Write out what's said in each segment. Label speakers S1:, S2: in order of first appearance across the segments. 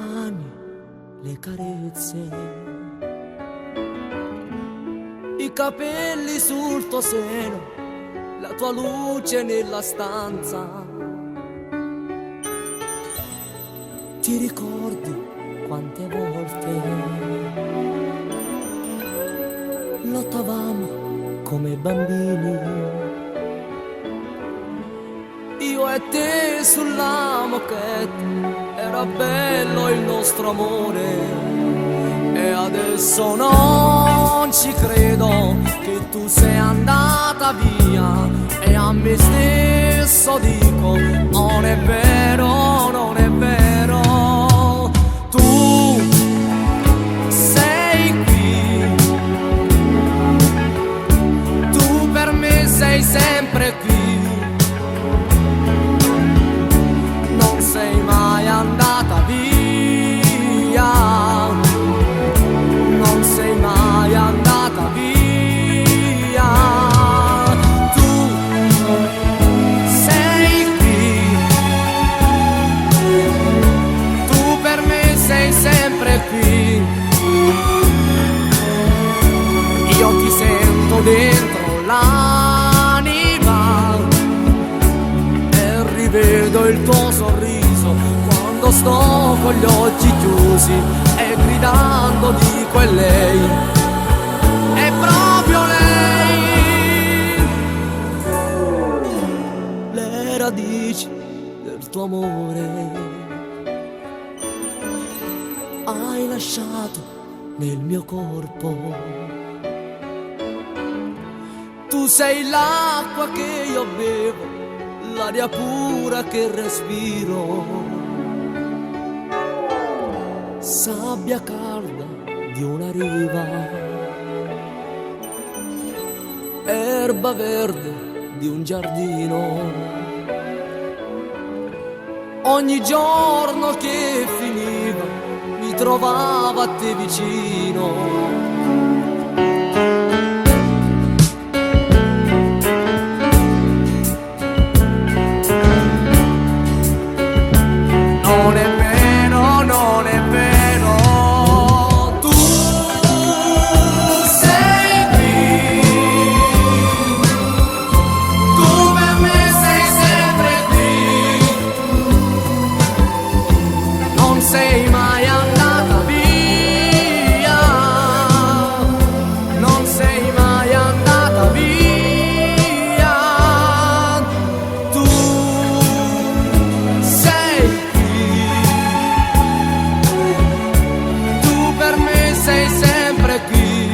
S1: mani, le carezze, i capelli sul tuo seno, la tua luce nella stanza. Ti ricordi quante volte lottavamo come bambini, io e te sulla moquette, era bello il nostro amore. E adesso non ci credo che tu sei andata via, e a me stesso dico non è vero, non è vero. Tu sei qui, tu per me sei sempre qui, non sei mai andata via, non sei mai andata via. Tu sei qui, tu per me sei sempre qui, io ti sento dentro l'anima e rivedo il tuo sorriso quando sto con gli occhi chiusi e gridando dico è lei, è proprio lei. Le radici del tuo amore hai lasciato nel mio corpo. Tu sei l'acqua che io bevo, l'aria pura che respiro, sabbia calda di una riva, erba verde di un giardino. Ogni giorno che finiva mi trovavo a te vicino. Non è vero, non è vero, tu sei qui, tu per me sei sempre qui, non sei mai andata via, non sei mai andata via, tu sei sei sempre qui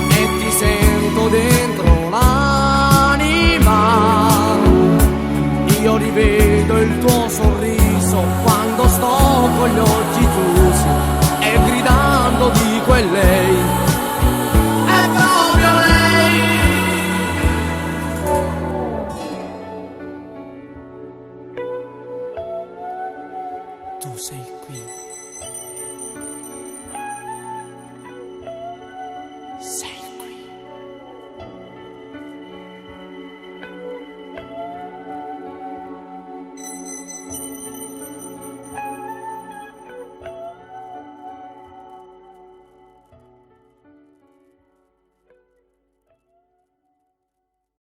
S1: e ti sento dentro l'anima, io rivedo il tuo sorriso quando sto con gli occhi chiusi e gridando dico è lei, è proprio lei. Tu sei qui. Say